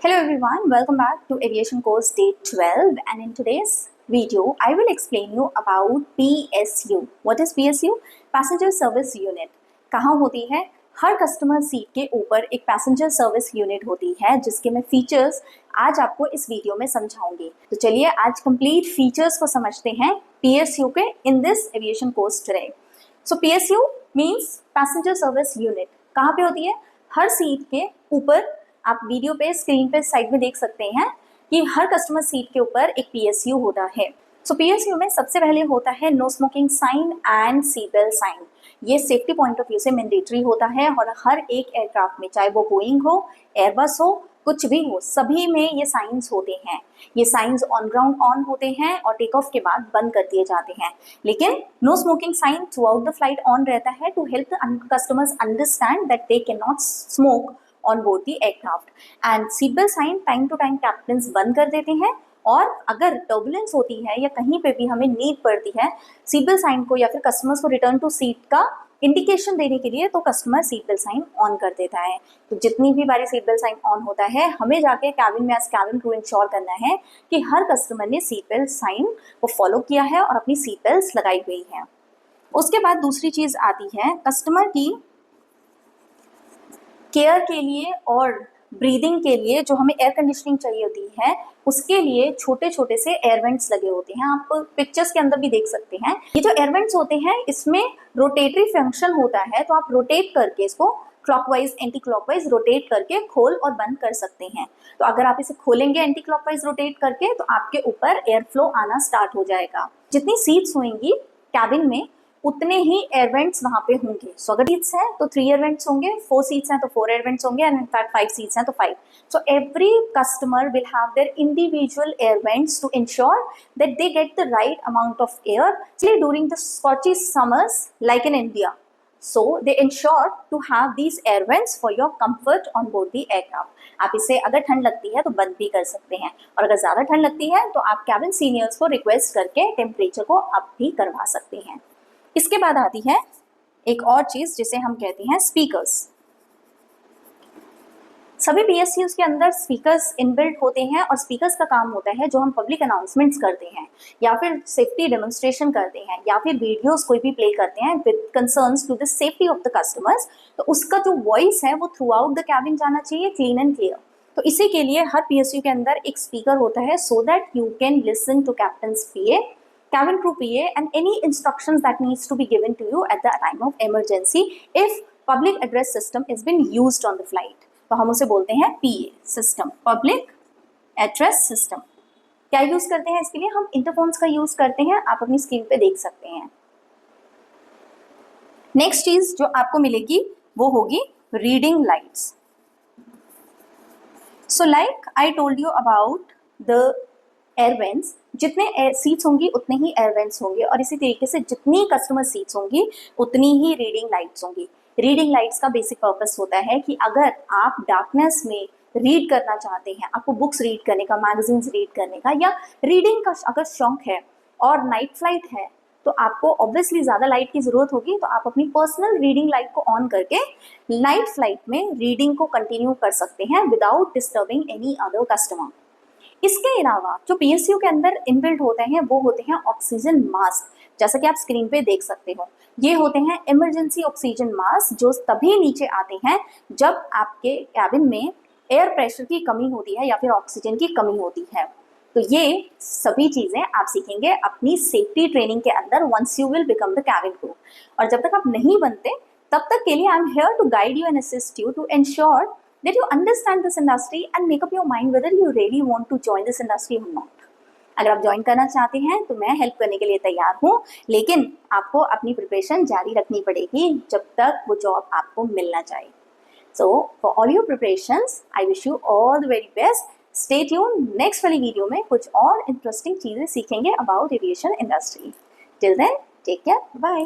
Hello everyone, welcome back to Aviation Course Day 12, and in today's video I will explain you about PSU. What is PSU? Passenger Service Unit. कहाँ होती है? हर customer seat के ऊपर एक passenger service unit होती है जिसके मैं फीचर्स आज आपको इस वीडियो में समझाऊंगी। तो चलिए आज कंप्लीट फीचर्स को समझते हैं PSU के in this aviation course today. So PSU means passenger service unit. कहाँ पे होती है? हर सीट के ऊपर। आप वीडियो पे स्क्रीन पे साइड में देख सकते हैं कि हर कस्टमर सीट के ऊपर एक PSU होता है। सो PSU में सबसे पहले होता है no smoking sign and seat belt sign. ये सेफ्टी पॉइंट ऑफ व्यू से मैंडेटरी होता है और हर एक एयरक्राफ्ट में, चाहे वो बोइंग हो, एयरबस हो, कुछ भी हो, सभी में ये साइंस होते हैं। ये साइंस ऑन ग्राउंड ऑन होते हैं और टेक ऑफ के बाद बंद कर दिए जाते हैं। लेकिन no smoking sign throughout the flight on रहता है to help the customers understand that they can not smoke on board the aircraft. And seat belt sign time to time captains बंद कर देते हैं, और अगर टर्बुलेंस होती है या कहीं पे भी हमें नीड पड़ती है सीट बेल्ट साइन को या फिर कस्टमर्स को रिटर्न टू सीट का इंडिकेशन देने के लिए, तो customer seat belt sign on कर देता है। तो जितनी भी बारी सीट बेल्ट साइन ऑन होता है, हमें जाके कैबिन में एज कैबिन क्रू इंश्योर करना है कि हर कस्टमर ने सीट बेल्ट साइन को फॉलो किया है और अपनी सीट बेल्ट लगाई हुई है। उसके बाद दूसरी चीज आती है कस्टमर की केयर के लिए और ब्रीदिंग के लिए। जो हमें एयर कंडीशनिंग चाहिए होती है उसके लिए छोटे छोटे से एयर वेंट्स लगे होते हैं। आप पिक्चर्स के अंदर भी देख सकते हैं। ये जो एयर वेंट्स होते हैं इसमें रोटेटरी फंक्शन होता है, तो आप रोटेट करके इसको क्लॉकवाइज एंटी क्लॉकवाइज रोटेट करके खोल और बंद कर सकते हैं। तो अगर आप इसे खोलेंगे एंटी क्लॉकवाइज रोटेट करके, तो आपके ऊपर एयर फ्लो आना स्टार्ट हो जाएगा। जितनी सीट्स होंगी कैबिन में उतने ही एयर वेंट्स वहां पे होंगे। सो अगर सीट्स हैं तो 3 एयर वेंट्स होंगे, 4 सीट्स हैं तो 4 एयर वेंट्स होंगे, एंड इनफैक्ट 5 सीट्स हैं तो 5। So every customer will have their individual air vents to ensure that they get the right amount of air during the scorching summers like in India. So they ensure to have these air vents for your comfort on board the aircraft. आप इसे अगर ठंड लगती है तो बंद भी कर सकते हैं, और अगर ज़्यादा ठंड लगती है तो आप कैबिन सीनियर्स को रिक्वेस्ट करके टेम्परेचर को अप भी करवा सकते हैं। इसके बाद आती है एक और चीज़ जिसे हम कहते हैं स्पीकर्स। सभी PSUs के अंदर स्पीकर्स इनबिल्ट होते हैं, और स्पीकर्स का काम होता है जो हम पब्लिक अनाउंसमेंट्स करते हैं या फिर सेफ्टी डेमोन्स्ट्रेशन करते हैं या फिर वीडियोस कोई भी प्ले करते हैं with concerns to the safety of the customers, तो उसका जो वॉइस है वो थ्रू आउट द कैबिन जाना चाहिए क्लीन एंड क्लियर। तो इसी के लिए हर PSU के अंदर एक स्पीकर होता है, so that you can listen to captains PA, cabin crew PA, and any instructions that needs to be given to you at the time of emergency if public address system is been used on the flight. तो हम उसे बोलते हैं PA system, public address system. क्या use करते हैं इसके लिए? हम इंटरफोन्स का यूज करते हैं, आप अपनी स्क्रीन पे देख सकते हैं। नेक्स्ट चीज जो आपको मिलेगी वो होगी reading lights. So like I told you about the air vents, जितने एयर सीट्स होंगी उतने ही एयर वेंट्स होंगे, और इसी तरीके से जितनी कस्टमर सीट्स होंगी उतनी ही रीडिंग लाइट्स होंगी। रीडिंग लाइट्स का बेसिक पर्पस होता है कि अगर आप डार्कनेस में रीड करना चाहते हैं, आपको बुक्स रीड करने का, मैगजीन्स रीड करने का या रीडिंग का अगर शौक है और नाइट फ्लाइट है, तो आपको ऑब्वियसली ज़्यादा लाइट की ज़रूरत होगी, तो आप अपनी पर्सनल रीडिंग लाइट को ऑन करके नाइट फ्लाइट में रीडिंग को कंटिन्यू कर सकते हैं without disturbing any other customer. इसके अलावा जो PSU के अंदर इनबिल्ट होते हैं वो होते हैं ऑक्सीजन मास्क। जैसा कि आप स्क्रीन पे देख सकते हो, ये होते हैं इमरजेंसी ऑक्सीजन मास्क, जो तभी नीचे आते हैं जब आपके कैबिन में एयर प्रेशर की कमी होती है या फिर ऑक्सीजन की कमी होती है। तो ये सभी चीज़ें आप सीखेंगे अपनी सेफ्टी ट्रेनिंग के अंदर once you will become the cabin crew. और जब तक आप नहीं बनते तब तक के लिए I am here to guide you and assist you to ensure that you understand this industry and make up your mind whether you really want to join this industry or not. अगर आप join करना चाहते हैं तो मैं help करने के लिए तैयार हूँ, लेकिन आपको अपनी प्रिपरेशन जारी रखनी पड़ेगी जब तक वो जॉब आपको मिलना चाहिए। So for all your preparations I wish you all the very best. Stay tune, next वाली वीडियो में कुछ और इंटरेस्टिंग चीज़ें सीखेंगे about aviation industry. Till then take care, bye.